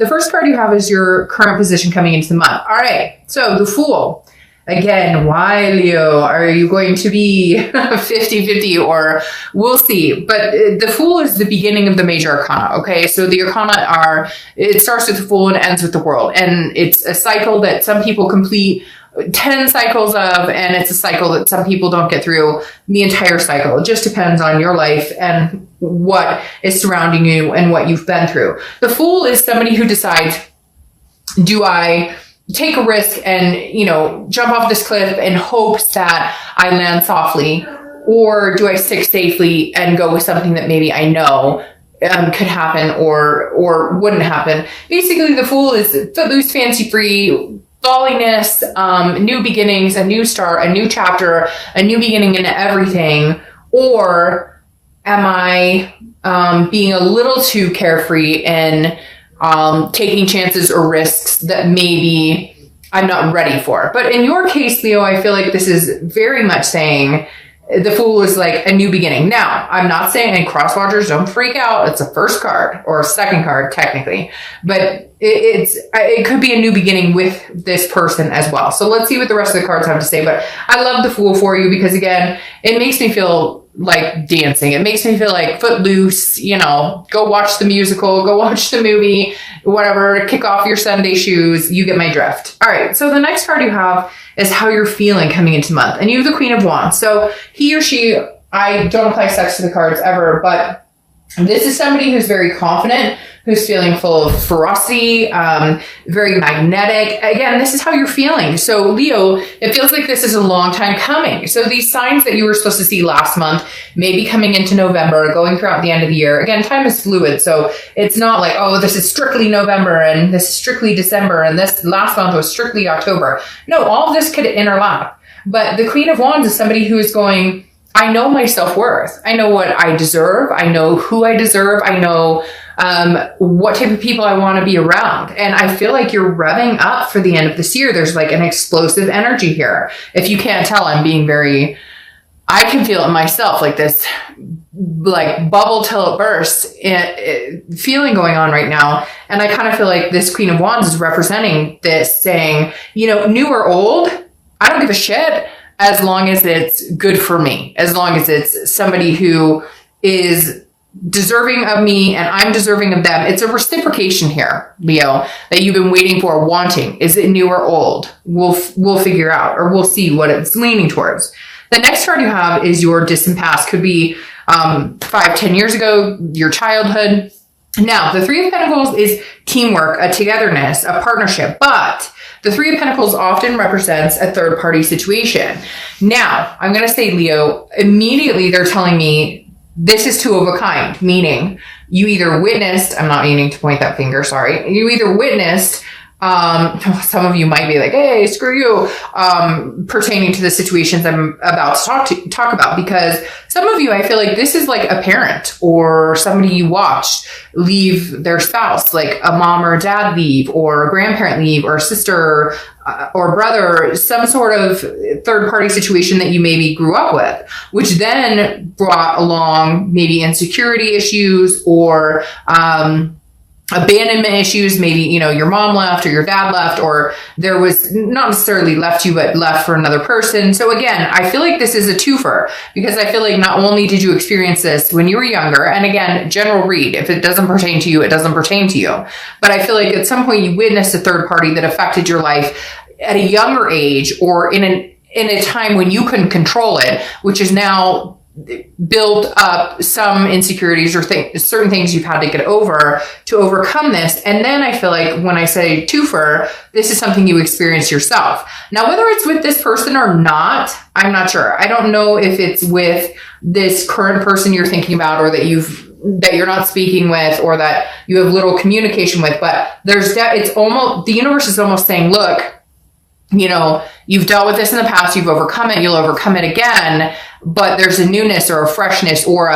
the first card you have is your current position coming into the month. All right. So the Fool. Again, why, Leo? Are you going to be 50-50 or we'll see? But the Fool is the beginning of the major arcana, okay? So the arcana it starts with the Fool and ends with the World. And it's a cycle that some people complete 10 cycles of, and it's a cycle that some people don't get through the entire cycle. It just depends on your life and what is surrounding you and what you've been through. The Fool is somebody who decides, do I take a risk and, jump off this cliff in hopes that I land softly, or do I stick safely and go with something that maybe I know could happen or wouldn't happen? Basically, the Fool is footloose, fancy-free, falliness, new beginnings, a new start, a new chapter, a new beginning in everything. Or am I being a little too carefree and taking chances or risks that maybe I'm not ready for? But in your case, Leo, I feel like this is very much saying the Fool is like a new beginning. Now, I'm not saying, and cross watchers, don't freak out. It's a first card or a second card, technically. But it could be a new beginning with this person as well. So let's see what the rest of the cards have to say. But I love the Fool for you because, again, it makes me feel like dancing. It makes me feel like footloose, go watch the musical, go watch the movie, whatever, kick off your Sunday shoes. You get my drift. All right. So the next card you have is how you're feeling coming into the month. And you have the Queen of Wands. So he or she, I don't apply sex to the cards ever, but this is somebody who's very confident, who's feeling full of ferocity, very magnetic. Again, this is how you're feeling. So Leo, it feels like this is a long time coming. So these signs that you were supposed to see last month, maybe coming into November, going throughout the end of the year. Again, time is fluid. So it's not like, oh, this is strictly November and this is strictly December and this last month was strictly October. No, all of this could interlap. But the Queen of Wands is somebody who is going, I know my self-worth. I know what I deserve. I know who I deserve. I know what type of people I want to be around. And I feel like you're revving up for the end of this year. There's like an explosive energy here. If you can't tell, I'm being I can feel it myself, like this, like bubble till it bursts feeling going on right now. And I kind of feel like this Queen of Wands is representing this, saying, new or old, I don't give a shit. As long as it's good for me, as long as it's somebody who is deserving of me and I'm deserving of them. It's a reciprocation here, Leo, that you've been waiting for, wanting. Is it new or old? We'll figure out, or we'll see what it's leaning towards. The next card you have is your distant past. Could be 5-10 years ago, your childhood. Now, the Three of Pentacles is teamwork, a togetherness, a partnership, but the Three of Pentacles often represents a third-party situation. Now, I'm going to say, Leo, immediately they're telling me this is two of a kind, meaning you either witnessed, I'm not meaning to point that finger, sorry. You either witnessed, some of you might be like, hey, screw you, pertaining to the situations I'm about to talk about, because some of you, I feel like this is like a parent or somebody you watched leave their spouse, like a mom or a dad leave, or a grandparent leave, or a sister or brother, some sort of third-party situation that you maybe grew up with, which then brought along maybe insecurity issues or abandonment issues. Maybe, your mom left or your dad left, or there was not necessarily left you, but left for another person. So again, I feel like this is a twofer, because I feel like not only did you experience this when you were younger, and again, general read, if it doesn't pertain to you, it doesn't pertain to you. But I feel like at some point you witnessed a third party that affected your life at a younger age, or in a time when you couldn't control it, which is now build up some insecurities or certain things you've had to get over to overcome this. And then I feel like when I say twofer, this is something you experience yourself. Now, whether it's with this person or not, I'm not sure. I don't know if it's with this current person you're thinking about, or that you're not speaking with, or that you have little communication with, but it's almost, the universe is almost saying, look, you've dealt with this in the past, you've overcome it, you'll overcome it again, but there's a newness or a freshness or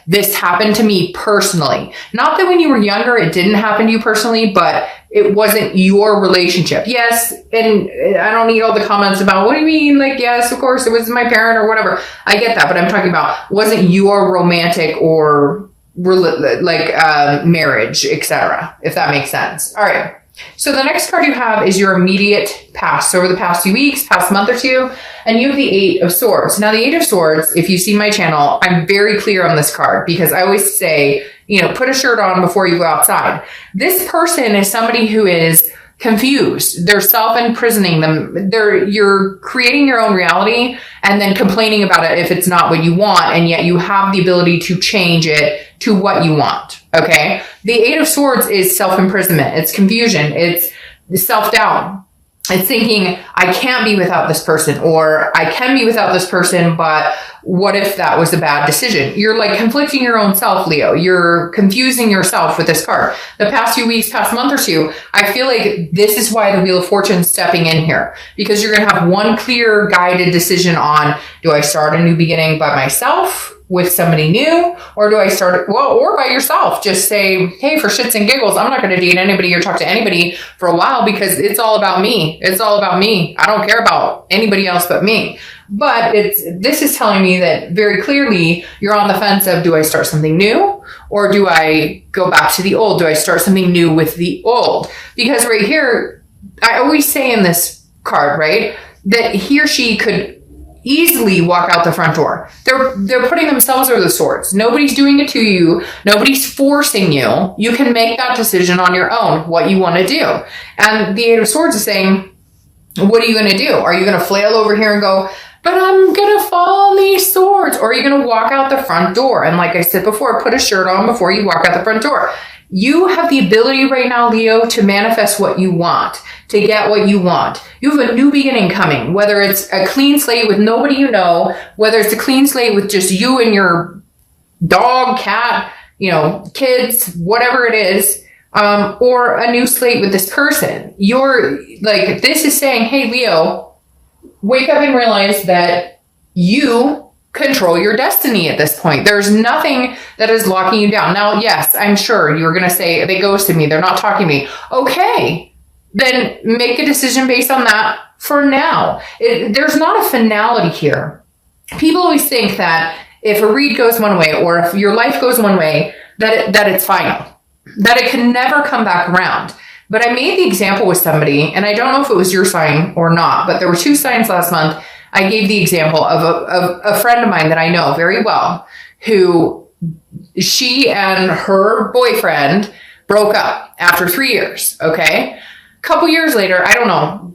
this happened to me personally. Not that when you were younger, it didn't happen to you personally, but it wasn't your relationship. Yes, and I don't need all the comments about, what do you mean? Like, yes, of course, it was my parent or whatever. I get that, but I'm talking about, wasn't your romantic or marriage, etc., if that makes sense. All right. So the next card you have is your immediate past. So over the past few weeks, past month or two, and you have the Eight of Swords. Now, the Eight of Swords, if you see my channel, I'm very clear on this card because I always say, put a shirt on before you go outside. This person is somebody who is confused. They're self-imprisoning them. You're creating your own reality and then complaining about it if it's not what you want, and yet you have the ability to change it to what you want. Okay? The Eight of Swords is self-imprisonment. It's confusion. It's self-doubt. It's thinking, I can't be without this person, or I can be without this person, but what if that was a bad decision? You're like conflicting your own self, Leo. You're confusing yourself with this card. The past few weeks, past month or two, I feel like this is why the Wheel of Fortune is stepping in here, because you're going to have one clear guided decision on, do I start a new beginning by myself with somebody new, or do I start, or by yourself? Just say, hey, for shits and giggles, I'm not going to date anybody or talk to anybody for a while because it's all about me. It's all about me. I don't care about anybody else but me. But this is telling me that very clearly you're on the fence of, do I start something new, or do I go back to the old? Do I start something new with the old? Because right here, I always say in this card, right, that he or she could easily walk out the front door. They're putting themselves over the swords. Nobody's doing it to you. Nobody's forcing you. You can make that decision on your own, what you want to do. And the Eight of Swords is saying, what are you going to do? Are you going to flail over here and go, but I'm going to fall on these swords? Or are you going to walk out the front door? And like I said before, put a shirt on before you walk out the front door. You have the ability right now, Leo, to manifest what you want, to get what you want. You have a new beginning coming, whether it's a clean slate with nobody you know, whether it's a clean slate with just you and your dog, cat, kids, whatever it is, or a new slate with this person. This is saying, hey, Leo, wake up and realize that you control your destiny at this point. There's nothing that is locking you down. Now, yes, I'm sure you're going to say, they ghosted me, they're not talking to me. Okay, then make a decision based on that for now. There's not a finality here. People always think that if a read goes one way, or if your life goes one way, that it's final, that it can never come back around. But I made the example with somebody, and I don't know if it was your sign or not, but there were 2 signs last month. I gave the example of a friend of mine that I know very well, who she and her boyfriend broke up after 3 years. Okay. A couple years later, I don't know,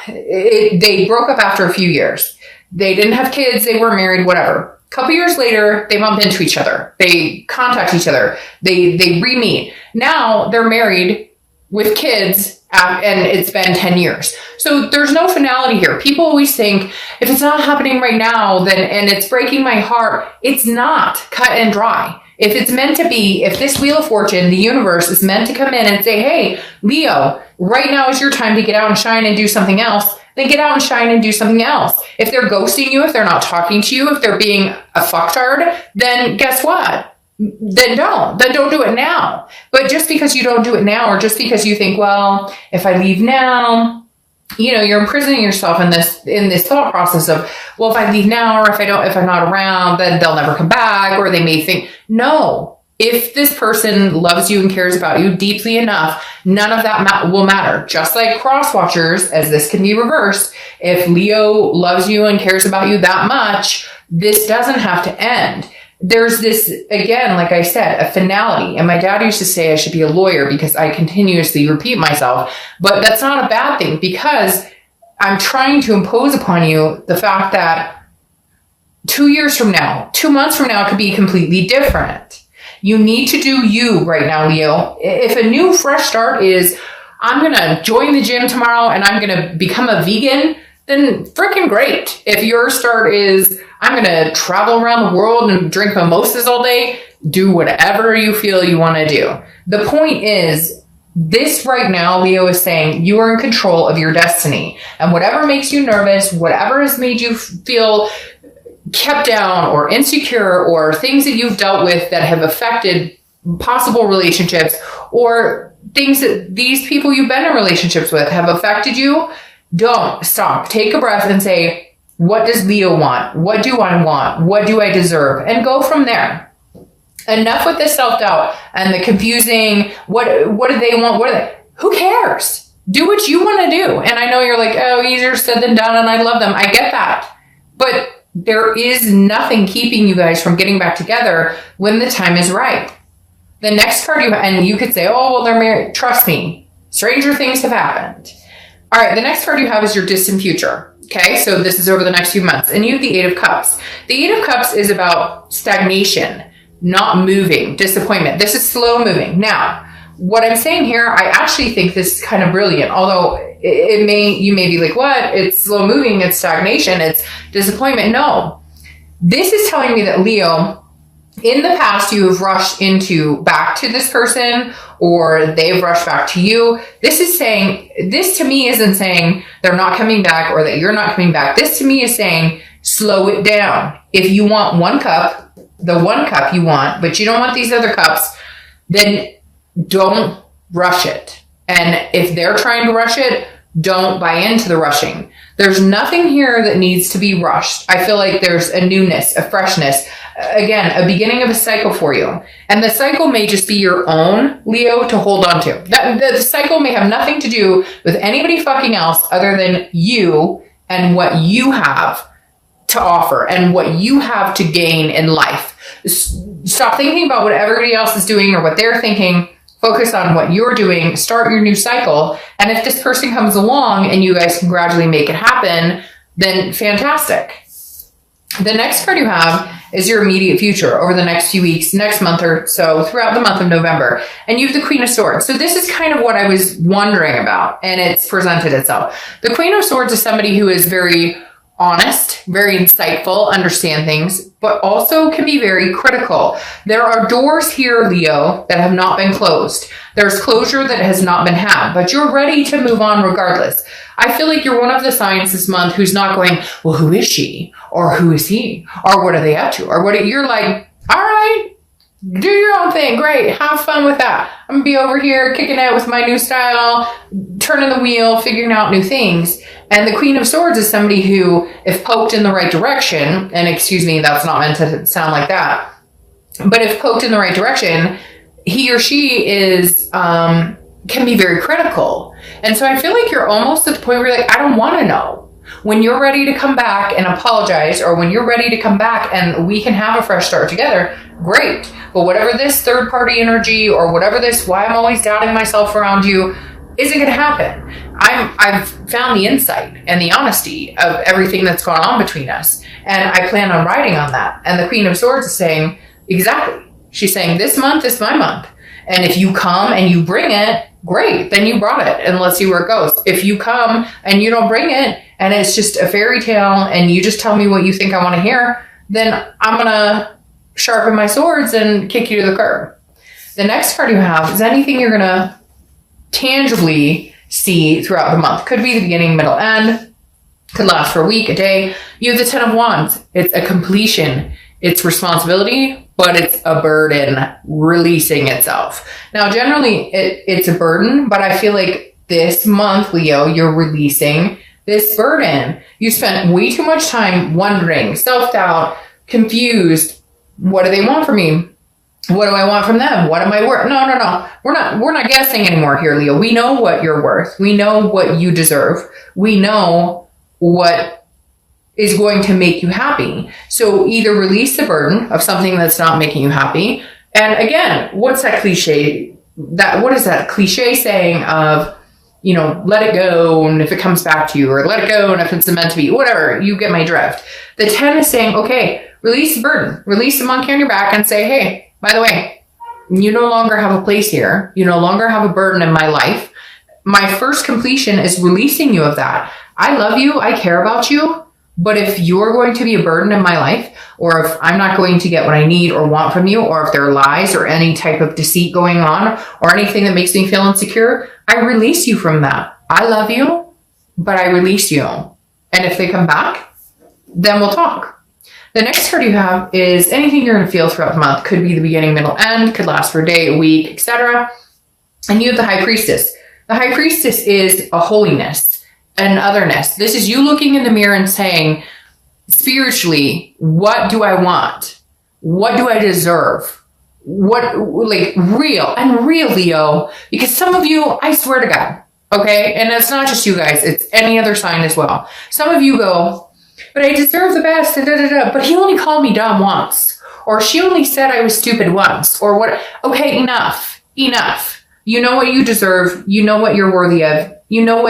they broke up after a few years. They didn't have kids. They were married, whatever. A couple years later, they bump into each other. They contact each other. They re-meet. Now they're married with kids, and it's been 10 years. So there's no finality here. People always think, if it's not happening right now, and it's breaking my heart, it's not cut and dry. If it's meant to be, if this Wheel of Fortune, the universe, is meant to come in and say, hey, Leo, right now is your time to get out and shine and do something else, then get out and shine and do something else. If they're ghosting you, if they're not talking to you, if they're being a fucktard, then guess what? Then don't do it now. But just because you don't do it now, or just because you think, well, if I leave now, you're imprisoning yourself in this thought process of, well, if I leave now, or if I'm not around, then they'll never come back, or they may think, no. If this person loves you and cares about you deeply enough, none of that will matter. Just like cross watchers, as this can be reversed, if Leo loves you and cares about you that much, this doesn't have to end. There's this, again, like I said, a finality. And my dad used to say I should be a lawyer because I continuously repeat myself. But that's not a bad thing, because I'm trying to impose upon you the fact that 2 years from now, 2 months from now, it could be completely different. You need to do you right now, Leo. If a new fresh start is, I'm going to join the gym tomorrow and I'm going to become a vegan, then freaking great. If your start is, I'm going to travel around the world and drink mimosas all day, do whatever you feel you want to do. The point is, this right now, Leo is saying you are in control of your destiny. And whatever makes you nervous, whatever has made you feel kept down or insecure, or things that you've dealt with that have affected possible relationships, or things that these people you've been in relationships with have affected you, don't stop. Take a breath and say, what does Leo want? What do I want? What do I deserve? And go from there. Enough with the self-doubt and the confusing, what do they want? Who cares? Do what you want to do. And I know you're like, oh, easier said than done, and I love them. I get that. But there is nothing keeping you guys from getting back together when the time is right. The next card and you could say, oh, well, they're married. Trust me, stranger things have happened. All right, the next card you have is your distant future. Okay, so this is over the next few months. And you have the Eight of Cups. The Eight of Cups is about stagnation, not moving, disappointment. This is slow moving. Now, what I'm saying here, I actually think this is kind of brilliant. Although you may be like, what? It's slow moving, it's stagnation, it's disappointment. No, this is telling me that Leo, in the past, you have rushed back to this person, or they've rushed back to you. This to me isn't saying they're not coming back or that you're not coming back. This to me is saying, slow it down. If you want one cup, the one cup you want, but you don't want these other cups, then don't rush it. And if they're trying to rush it, don't buy into the rushing. There's nothing here that needs to be rushed. I feel like there's a newness, a freshness, again, a beginning of a cycle for you. And the cycle may just be your own, Leo, to hold on to. The cycle may have nothing to do with anybody fucking else other than you and what you have to offer and what you have to gain in life. Stop thinking about what everybody else is doing or what they're thinking. Focus on what you're doing, start your new cycle. And if this person comes along and you guys can gradually make it happen, then fantastic. The next card you have is your immediate future over the next few weeks, next month or so, throughout the month of November. And you have the Queen of Swords. So this is kind of what I was wondering about, and it's presented itself. The Queen of Swords is somebody who is very honest, very insightful, understand things, but also can be very critical. There are doors here, Leo, that have not been closed. There's closure that has not been had, but you're ready to move on regardless. I feel like you're one of the signs this month who's not going, well, who is she? Or who is he? Or what are they up to? Or what? You're like, all right, do your own thing. Great. Have fun with that. I'm going to be over here kicking it with my new style, turning the wheel, figuring out new things. And the Queen of Swords is somebody who, if poked in the right direction, and excuse me, that's not meant to sound like that, but if poked in the right direction, he or she is, can be very critical. And so I feel like you're almost at the point where you're like, I don't want to know. When you're ready to come back and apologize, or when you're ready to come back and we can have a fresh start together, great. But whatever this third party energy or whatever this, why I'm always doubting myself around you, isn't going to happen. I've found the insight and the honesty of everything that's gone on between us. And I plan on writing on that. And the Queen of Swords is saying, exactly. She's saying, this month is my month. And if you come and you bring it, great, then you brought it. And let's see where it goes. If you come and you don't bring it, and it's just a fairy tale, and you just tell me what you think I want to hear, then I'm going to sharpen my swords and kick you to the curb. The next card you have is anything you're going to tangibly see throughout the month. Could be the beginning, middle, end. Could last for a week, a day. You have the Ten of Wands. It's a completion. It's responsibility, but it's a burden releasing itself. Now, generally, it's a burden, but I feel like this month, Leo, you're releasing this burden. You spent way too much time wondering, self-doubt, confused. What do they want from me? What do I want from them? What am I worth? No. We're not guessing anymore here, Leo. We know what you're worth. We know what you deserve. We know what is going to make you happy. So either release the burden of something that's not making you happy. And again, what's that cliche? What is that cliche saying of, let it go, and if it comes back to you, or let it go, and if it's meant to be, whatever, you get my drift. The 10 is saying, okay, release the burden, release the monkey on your back and say, hey, by the way, you no longer have a place here. You no longer have a burden in my life. My first completion is releasing you of that. I love you. I care about you. But if you're going to be a burden in my life, or if I'm not going to get what I need or want from you, or if there are lies or any type of deceit going on, or anything that makes me feel insecure, I release you from that. I love you, but I release you. And if they come back, then we'll talk. The next card you have is anything you're going to feel throughout the month. Could be the beginning, middle, end. Could last for a day, a week, etc. And you have the High Priestess. The High Priestess is a holiness, an otherness. This is you looking in the mirror and saying, spiritually, what do I want? What do I deserve? real Leo, because some of you, I swear to God, okay, and it's not just you guys, it's any other sign as well. Some of you go, but I deserve the best, and but he only called me dumb once, or she only said I was stupid once, or what. Okay, enough. You know what you deserve. You know what you're worthy of. You know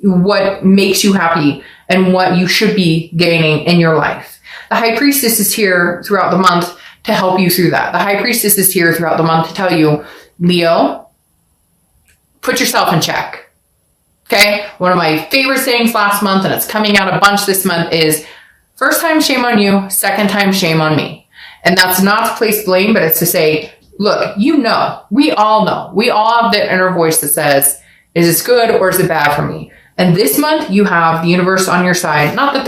what makes you happy and what you should be gaining in your life. The High Priestess is here throughout the month to help you through that. The High Priestess is here throughout the month to tell you, Leo, put yourself in check. Okay? One of my favorite sayings last month, and it's coming out a bunch this month, is first time shame on you, second time shame on me. And that's not to place blame, but it's to say, look, we all have the inner voice that says, is this good or is it bad for me? And this month you have the universe on your side. Not that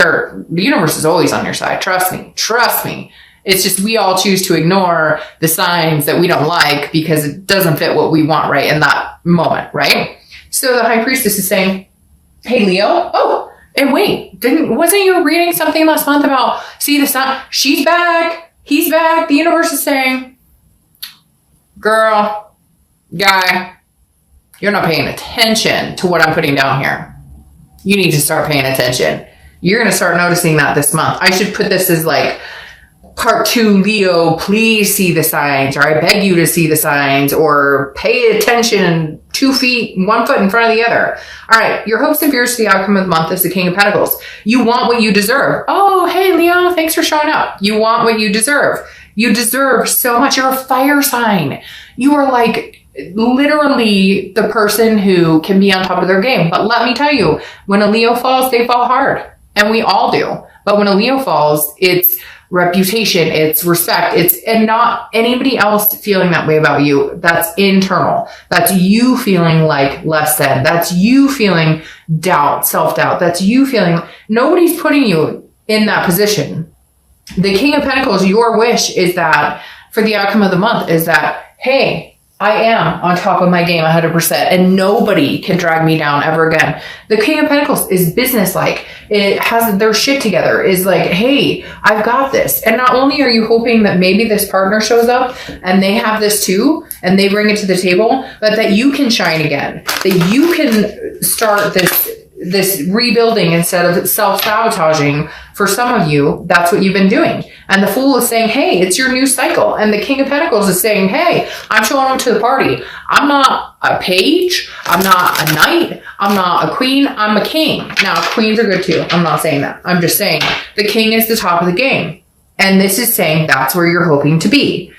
the universe is always on your side. Trust me. It's just we all choose to ignore the signs that we don't like because it doesn't fit what we want right in that moment, right? So the High Priestess is saying, hey, Leo, oh, and wait, wasn't you reading something last month about, see the sun? She's back. He's back. The universe is saying, girl, guy, you're not paying attention to what I'm putting down here. You need to start paying attention. You're going to start noticing that this month. I should put this as like part 2, Leo, please see the signs, or I beg you to see the signs, or pay attention, 2 feet, 1 foot in front of the other. All right. Your hopes and fears for the outcome of the month is the King of Pentacles. You want what you deserve. Oh, hey, Leo, thanks for showing up. You want what you deserve. You deserve so much. You're a fire sign. You are like literally the person who can be on top of their game. But let me tell you, when a Leo falls, they fall hard. And we all do. But when a Leo falls, it's reputation, it's respect, and not anybody else feeling that way about you. That's internal. That's you feeling like less than. That's you feeling doubt, self-doubt. That's you feeling nobody's putting you in that position. The King of Pentacles, your wish is that for the outcome of the month is that, hey, I am on top of my game 100% and nobody can drag me down ever again. The King of Pentacles is businesslike. It has their shit together, is like, hey, I've got this. And not only are you hoping that maybe this partner shows up and they have this too, and they bring it to the table, but that you can shine again, that you can start this rebuilding instead of self-sabotaging. For some of you, that's what you've been doing. And the Fool is saying, hey, it's your new cycle. And the King of Pentacles is saying, hey, I'm showing up to the party. I'm not a page. I'm not a knight. I'm not a queen. I'm a king. Now, queens are good too. I'm not saying that. I'm just saying the king is the top of the game. And this is saying that's where you're hoping to be.